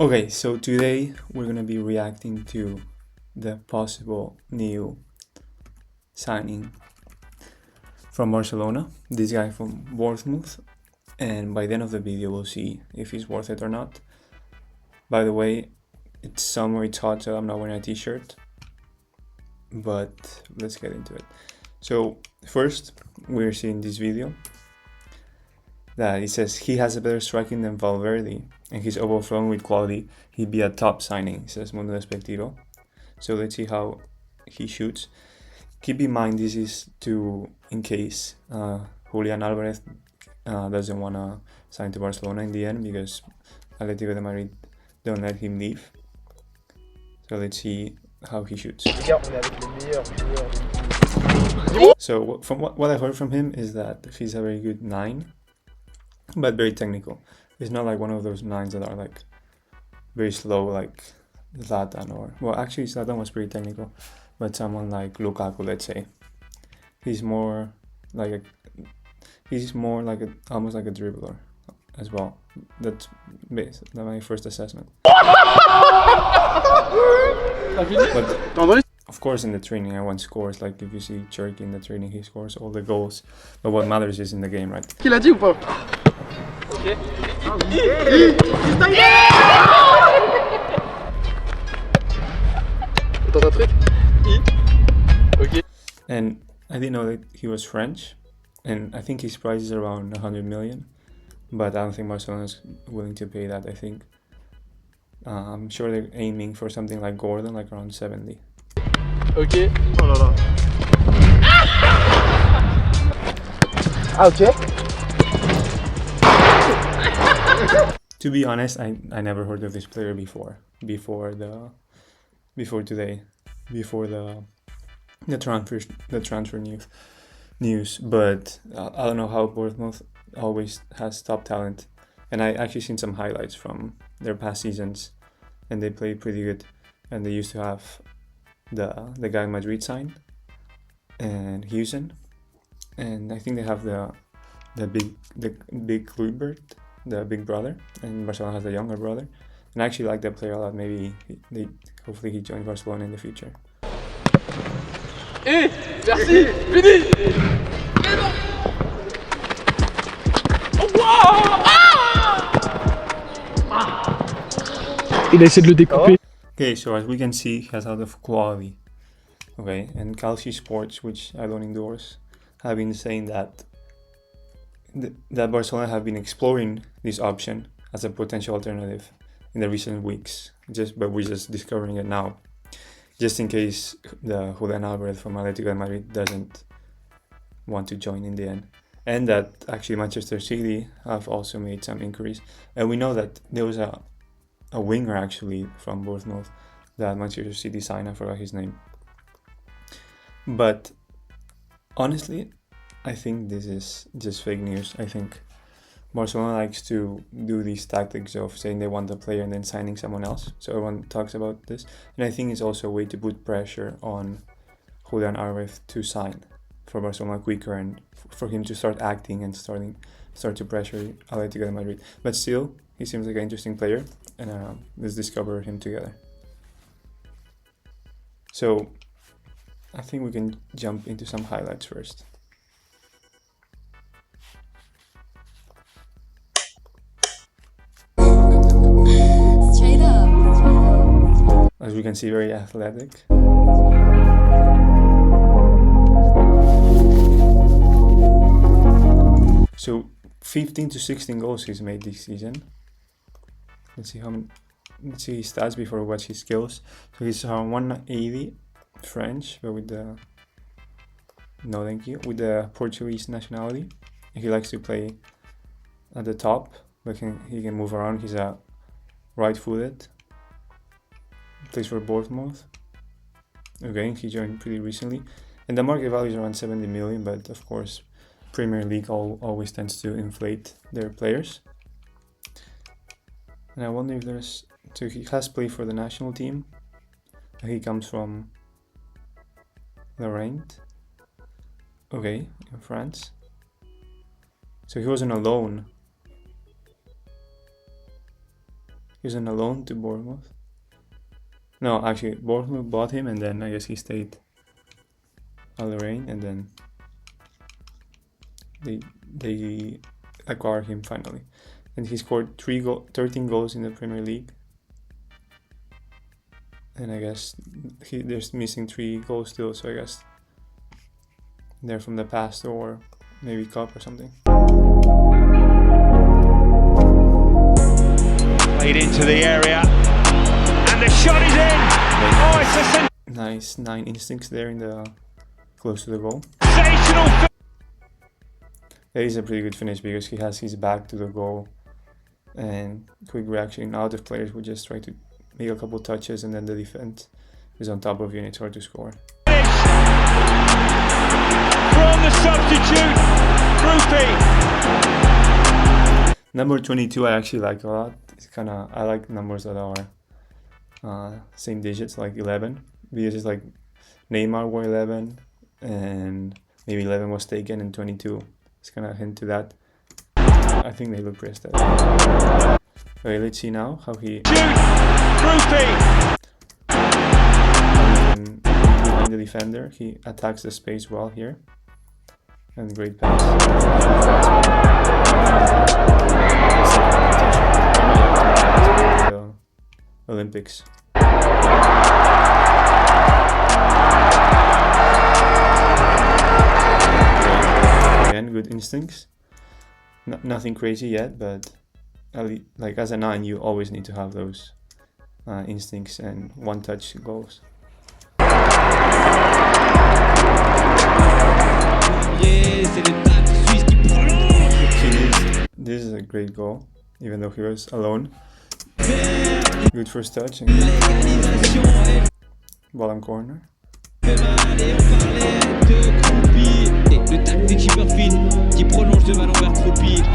Okay, so today we're gonna be reacting to the possible new signing from Barcelona, this guy from Bournemouth, and by the end of the video we'll see if he's worth it or not. By the way, it's summer, it's hot, so I'm not wearing a t-shirt, but let's get into it. So first, we're seeing this video that it says he has a better striking than Valverde and he's overflowing with quality. He'd be a top signing, says Mundo Despectivo. So let's see how he shoots. Keep in mind this is in case Julián Álvarez doesn't want to sign to Barcelona in the end because Atlético de Madrid don't let him leave. So let's see how he shoots. So from what I heard from him is that he's a very good 9, but very technical. It's not like one of those 9s that are like very slow, like Zlatan, or well, actually Zlatan was pretty technical, but someone like Lukaku, let's say, he's more like almost like a dribbler as well. That's my first assessment. But of course, in the training, everyone scores. Like if you see Cherky in the training, he scores all the goals. But what matters is in the game, right? Qu'il a dit ou pas? Ok. T'entends un truc? Ok. And I didn't know that he was French, and I think his price is around 100 million. But I don't think Barcelona is willing to pay that. I think I'm sure they're aiming for something like Gordon, like around 70. Ok. Oh là là. Ah ok. To be honest, I never heard of this player before the transfer news. But I don't know how Bournemouth always has top talent, and I actually seen some highlights from their past seasons, and they played pretty good. And they used to have the guy Madrid signed and Houston, and I think they have the big Kluivert, the big brother, and Barcelona has the younger brother. And I actually like that player a lot. Maybe hopefully he joins Barcelona in the future. Eh, merci, fini. Il a essayé de le découper. Okay, so as we can see, he has a lot of quality. Okay, and Calci Sports, which I don't endorse, have been saying that Barcelona have been exploring this option as a potential alternative in the recent weeks. But we're just discovering it now, just in case the Julián Álvarez from Atlético de Madrid doesn't want to join in the end. And that actually Manchester City have also made some inquiries, and we know that there was a winger actually from Bournemouth that Manchester City signed. I forgot his name. But honestly, I think this is just fake news. I think Barcelona likes to do these tactics of saying they want the player and then signing someone else. So everyone talks about this. And I think it's also a way to put pressure on Julián Álvarez to sign for Barcelona quicker and for him to start acting and start to pressure Atlético de Madrid. But still, he seems like an interesting player, and let's discover him together. So I think we can jump into some highlights first. Straight up. As we can see, very athletic. So 15 to 16 goals he's made this season. Let's see his stats before we watch his skills. So he's around 180 French, but with the with the Portuguese nationality. He likes to play at the top, but he can move around. He's a right-footed. Plays for Bournemouth. Okay, he joined pretty recently, and the market value is around 70 million. But of course, Premier League always tends to inflate their players. And I wonder if so he has played for the national team. He comes from Lorraine. Okay, in France. So he wasn't alone He was on a loan to Bournemouth. No, actually, Bournemouth bought him, and then I guess he stayed at Lorraine, and then they acquired him finally. And he scored 13 goals in the Premier League. And I guess there's missing 3 goals still, so I guess they're from the past or maybe cup or something. Played into the area, and the shot is in. Oh, it's a nice 9 instincts there in the close to the goal. sensational. That is a pretty good finish because he has his back to the goal and quick reaction. Now the players would just try to make a couple touches and then the defense is on top of you and it's hard to score. From the substitute, Kroupi. Number 22 I actually like a lot. It's I like numbers that are same digits, like 11, because it's like Neymar wore 11 and maybe 11 was taken and 22. It's kind of a hint to that. I think they look pretty steady. Okay, let's see now how he... Kroupi. Behind the defender, he attacks the space well here. And great pass. The Olympics. Again, good instincts. Nothing crazy yet, but like as a 9, you always need to have those instincts and one-touch goals. This is a great goal, even though he was alone. Good first touch and good ball in corner.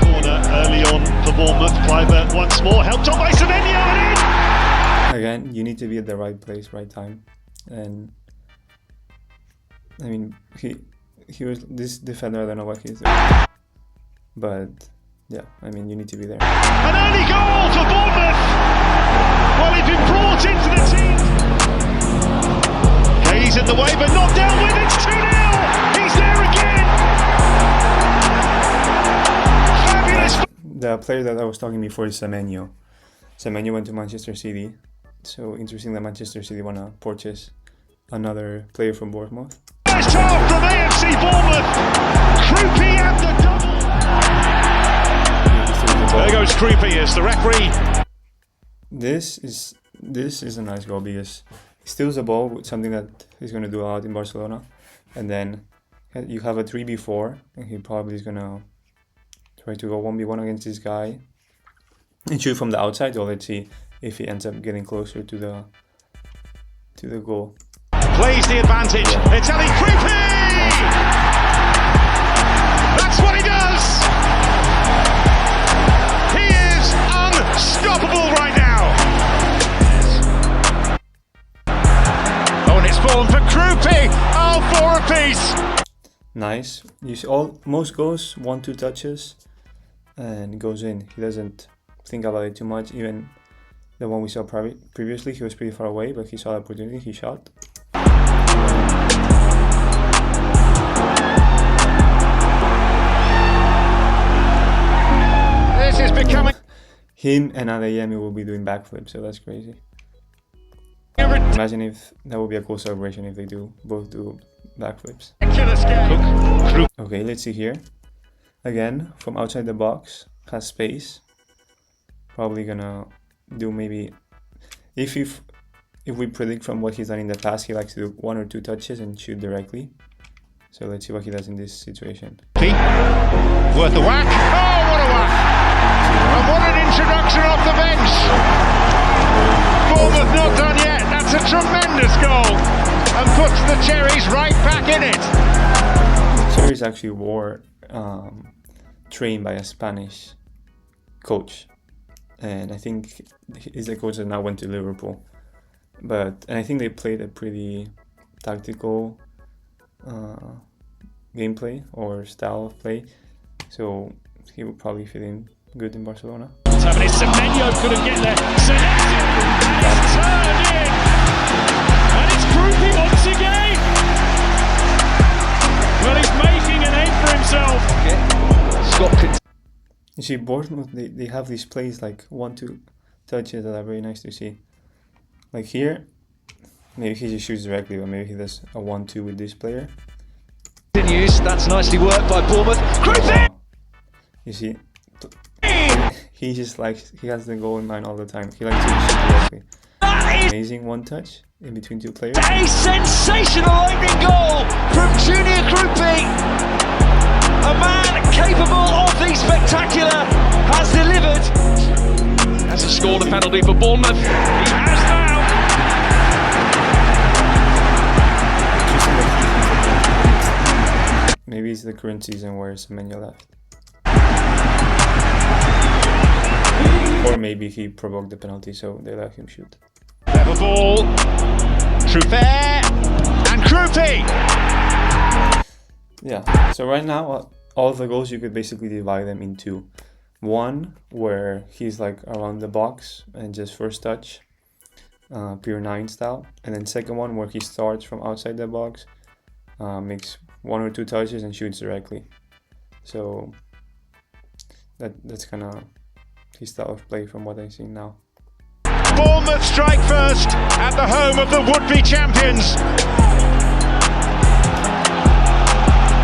Corner early on for Bournemouth. Cliver once more, helped on by Semenyo, and in! Again, you need to be at the right place, right time, and I mean he was this defender. I don't know what he's doing, but yeah, I mean you need to be there. An early goal for Bournemouth. Well, he's been brought into the team. He's in the way, but not down with. It's 2-0. He's there again. Fabulous. The player that I was talking before is Semenyo. Semenyo went to Manchester City, so interesting that Manchester City want to purchase another player from Bournemouth. First half from AFC Bournemouth. Kroupi and the double. There goes Kroupi as the referee. This is a nice goal because he steals the ball with something that he's going to do a lot in Barcelona, and then you have a 3v4 and he probably is going to try to go 1v1 against this guy and shoot from the outside. So let's see if he ends up getting closer to the goal. Plays the advantage. Yeah. It's Eli Kroupi. That's what he does. He is unstoppable right now. Oh, and it's fallen for Kroupi. Oh, 4 apiece. Nice. You see most goals 1-2 touches and it goes in. He doesn't think about it too much. Even the one we saw previously, he was pretty far away, but he saw the opportunity, he shot. This is becoming... Him and Adeyemi will be doing backflips, so that's crazy. Imagine if that would be a cool celebration if they both do backflips. Okay, let's see here. Again, from outside the box, has space. Probably gonna do maybe... If we predict from what he's done in the past, he likes to do 1 or 2 touches and shoot directly. So let's see what he does in this situation. Worth the whack. Oh, what a whack! And what an introduction off the bench. Bournemouth not done yet. That's a tremendous goal and puts the Cherries right back in it. The Cherries actually were trained by a Spanish coach, and I think he's the coach that now went to Liverpool. And I think they played a pretty tactical gameplay or style of play, so he would probably fit in good in Barcelona. It's Fabinho couldn't get there. Senesi, and it's turned in. And it's Kroupi once again. Well, he's making a name for himself. Scott. You see, Bournemouth, they have these plays like 1-2 touches that are very nice to see. Like here, maybe he just shoots directly, but maybe he does a 1-2 with this player. Continues. That's nicely worked by Bournemouth. Kroupi! You see, he just likes, he has the goal in mind all the time. He likes to shoot directly. Amazing one touch in between two players. A sensational opening goal from Julian Kroupi. A man capable of the spectacular has delivered. Hasn't scored a penalty for Bournemouth. He has now. Maybe it's the current season where Semenyo left. Or maybe he provoked the penalty, so they let him shoot. Clever ball. True fair. And Kroupi. Yeah, so right now, all of the goals, you could basically divide them into one where he's like around the box and just first touch, pure 9 style. And then second one where he starts from outside the box, makes 1 or 2 touches and shoots directly. So that's kind of his style of play from what I see now. Bournemouth strike first at the home of the would-be champions.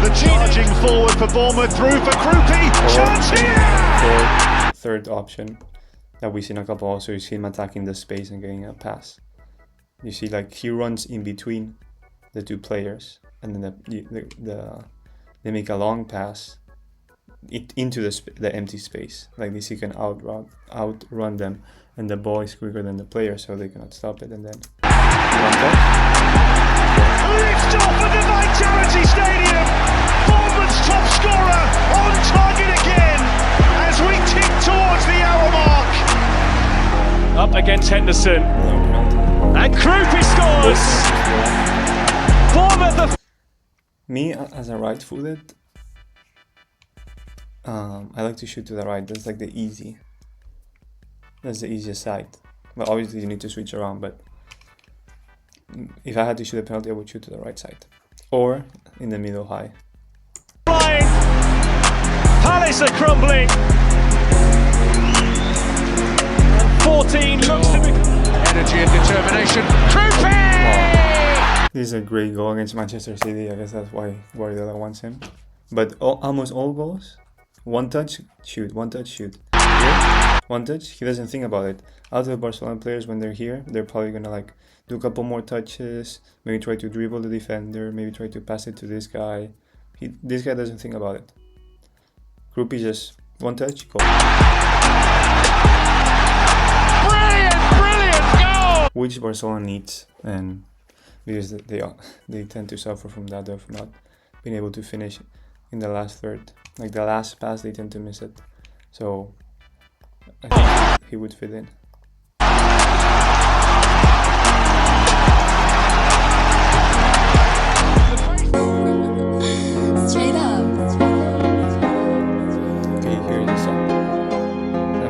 The charging forward for Bournemouth, through for Kroupi. Chance here! Third option that we see in a couple also is him attacking the space and getting a pass. You see, like, he runs in between the two players, and then they make a long pass into the empty space. Like this, he can outrun them, and the ball is quicker than the player, so they cannot stop it. And then lift off at the Vitality Stadium. Bournemouth's top scorer on target again as we tick towards the hour mark. Up against Henderson. And Kroupi scores. Bournemouth. Me, as a right-footed, I like to shoot to the right. That's like that's the easiest side. But obviously you need to switch around, but if I had to shoot a penalty, I would shoot to the right side. Or in the middle high. Flying. Palace are crumbling. 14 looks to be... Energy and determination. Kroupi! Wow. This is a great goal against Manchester City. I guess that's why Guardiola wants him. But almost all goals, one touch, shoot, one touch, shoot. Here, one touch, he doesn't think about it. Out of the Barcelona players, when they're here, they're probably gonna like do a couple more touches, maybe try to dribble the defender, maybe try to pass it to this guy. This guy doesn't think about it. Kroupi just one touch, goal. Brilliant goal! Which Barcelona needs, and because they tend to suffer from that of not being able to finish in the last third. Like the last pass, they tend to miss it. So I think he would fit in. Straight up. Okay, here is some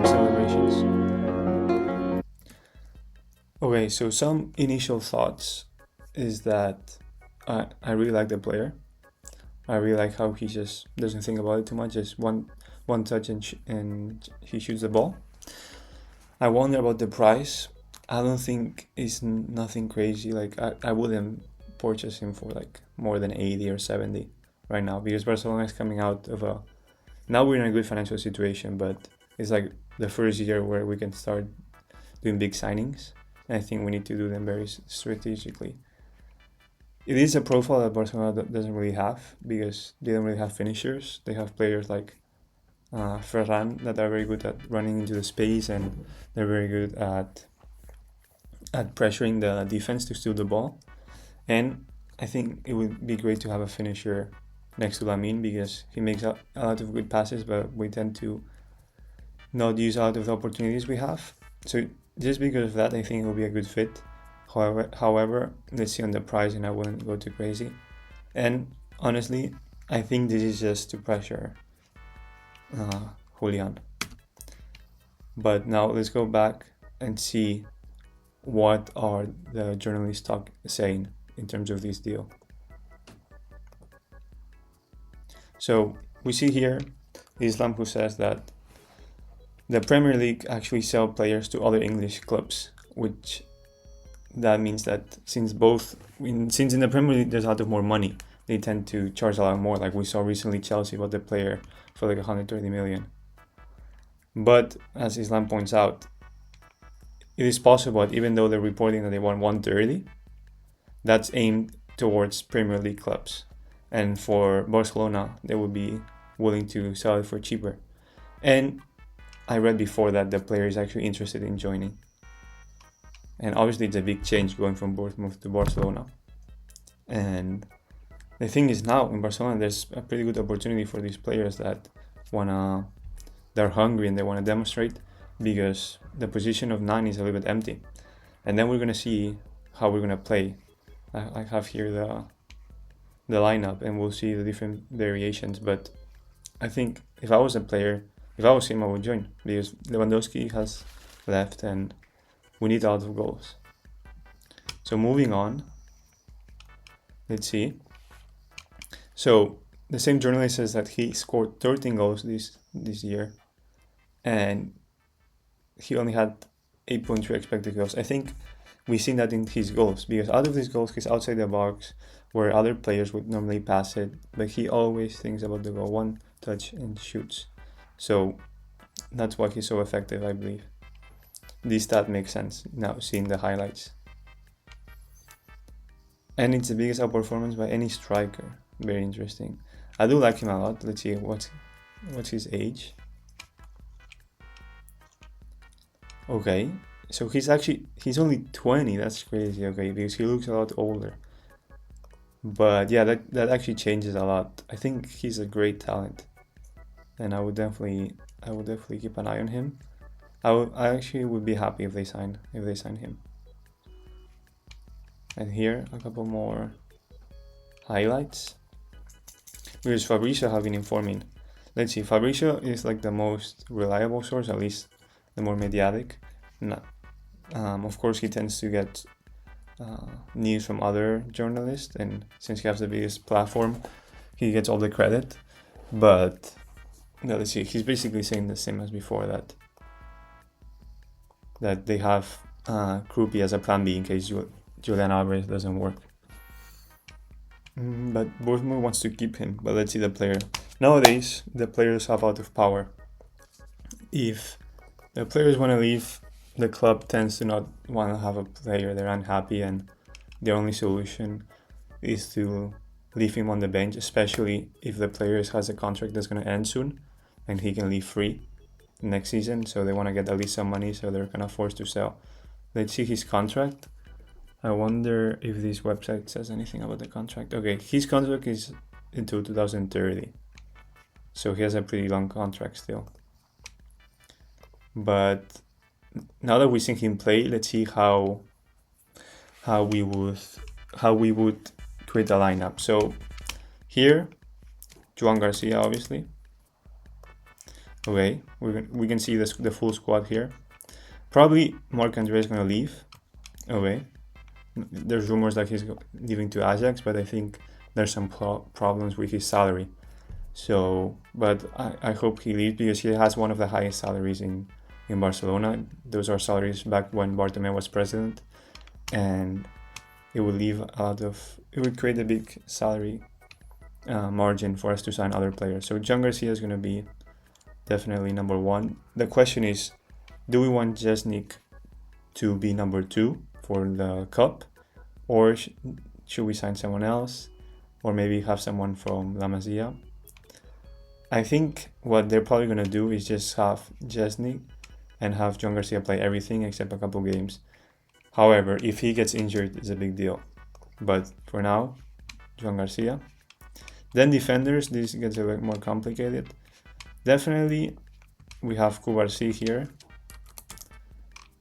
celebrations. Okay, so some initial thoughts is that I really like the player. I really like how he just doesn't think about it too much. Just one touch and he shoots the ball. I wonder about the price. I don't think it's nothing crazy. Like I wouldn't purchase him for like more than 80 or 70 right now, because Barcelona is coming out of now we're in a good financial situation, but it's like the first year where we can start doing big signings, and I think we need to do them very strategically. It is a profile that Barcelona doesn't really have, because they don't really have finishers. They have players like Ferran that are very good at running into the space, and they're very good at pressuring the defense to steal the ball. And I think it would be great to have a finisher next to Lamine, because he makes a lot of good passes, but we tend to not use a lot of the opportunities we have. So just because of that, I think it will be a good fit. However, let's see on the price, and I wouldn't go too crazy. And honestly, I think this is just to pressure Julian. But now let's go back and see what are the journalists saying in terms of this deal. So we see here Islam, who says that the Premier League actually sell players to other English clubs, which that means that since in the Premier League there's a lot of more money, they tend to charge a lot more. Like we saw recently, Chelsea bought the player for like 130 million. But as Islam points out, it is possible that even though they're reporting that they want 130, that's aimed towards Premier League clubs. And for Barcelona, they would be willing to sell it for cheaper. And I read before that the player is actually interested in joining. And obviously it's a big change going from Bournemouth to Barcelona. And the thing is, now in Barcelona, there's a pretty good opportunity for these players that they're hungry and they want to demonstrate, because the position of 9 is a little bit empty. And then we're going to see how we're going to play. I have here the lineup, and we'll see the different variations. But I think if I was a player, if I was him, I would join, because Lewandowski has left and we need a lot of goals. So moving on, let's see. So the same journalist says that he scored 13 goals this year, and he only had 8.3 expected goals. I think we've seen that in his goals, because out of his goals, he's outside the box where other players would normally pass it, but he always thinks about the goal, one touch and shoots. So that's why he's so effective, I believe. This stat makes sense now, seeing the highlights. And it's the biggest outperformance by any striker. Very interesting. I do like him a lot. Let's see what's his age. Okay, so he's only 20. That's crazy. Okay, because he looks a lot older. But yeah, that actually changes a lot. I think he's a great talent, and I would definitely keep an eye on him. I actually would be happy if they sign him. And here a couple more highlights, because Fabrizio have been informing. Let's see, Fabrizio is like the most reliable source, at least the more mediatic. Of course, he tends to get news from other journalists, and since he has the biggest platform, he gets all the credit. But let's see, he's basically saying the same as before, that they have Kroupi as a plan B in case Julián Álvarez doesn't work. But Bournemouth wants to keep him. But let's see the player. Nowadays, the players have out of power. If the players want to leave, the club tends to not want to have a player. They're unhappy, and the only solution is to leave him on the bench, especially if the player has a contract that's going to end soon and he can leave free next season. So they want to get at least some money, so they're kind of forced to sell. Let's see his contract. I wonder if this website says anything about the contract. Okay, his contract is until 2030. So he has a pretty long contract still. But now that we've seen him play, let's see how we would create a lineup. So here, Joan Garcia, obviously. Okay, we can see the full squad here. Probably Marc-André is gonna leave. Okay, there's rumors that he's leaving to Ajax, but I think there's some problems with his salary. So, but I hope he leaves, because he has one of the highest salaries in Barcelona. Those are salaries back when Bartomeu was president, and it would create a big salary margin for us to sign other players. So Joan Garcia is going to be definitely number one. The question is, do we want Jesnik to be number 2 for the cup, or should we sign someone else, or maybe have someone from La Masia? I think what they're probably going to do is just have Jesnik and have Joan Garcia play everything except a couple games. However, if he gets injured, it's a big deal. But for now, Joan Garcia. Then defenders, this gets a bit more complicated. Definitely, we have Cubarsí here,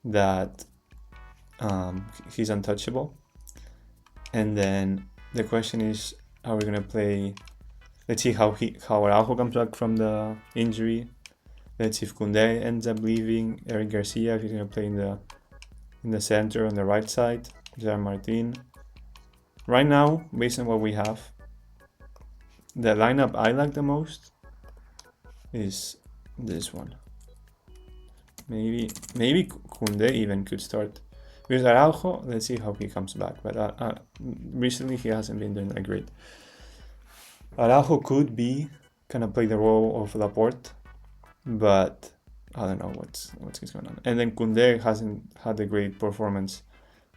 that he's untouchable. And then the question is, are we going to play... Let's see how Araujo comes back from the injury. Let's see if Koundé ends up leaving. Eric Garcia, if he's gonna play in the center on the right side. Gerard Martin. Right now, based on what we have, the lineup I like the most is this one. Maybe Koundé even could start. With Araujo, let's see how he comes back. But recently he hasn't been doing that great. Araujo could be kind of play the role of Laporte, but I don't know what's going on. And then Koundé hasn't had a great performance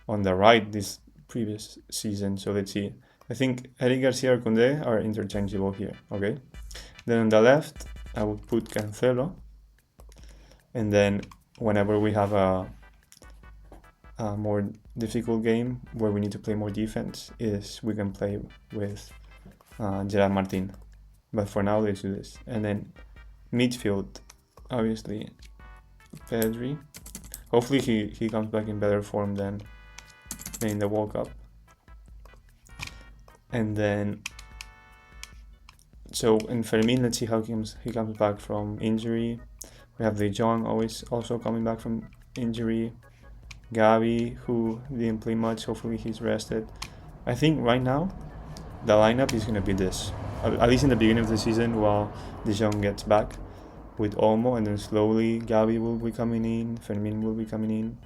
on the right this previous season. So let's see. I think Eric Garcia or Koundé are interchangeable here. Okay. Then on the left, I will put Cancelo. And then whenever we have a more difficult game where we need to play more defense, we can play with Gerard Martin. But for now, let's do this. And then midfield, obviously, Pedri. Hopefully he comes back in better form than in the World Cup. And then, so in Fermin, let's see how he comes back from injury. We have De Jong also coming back from injury. Gavi, who didn't play much, hopefully he's rested. I think right now, the lineup is going to be this. At least in the beginning of the season, while De Jong gets back with Olmo, and then slowly Gavi will be coming in, Fermin will be coming in,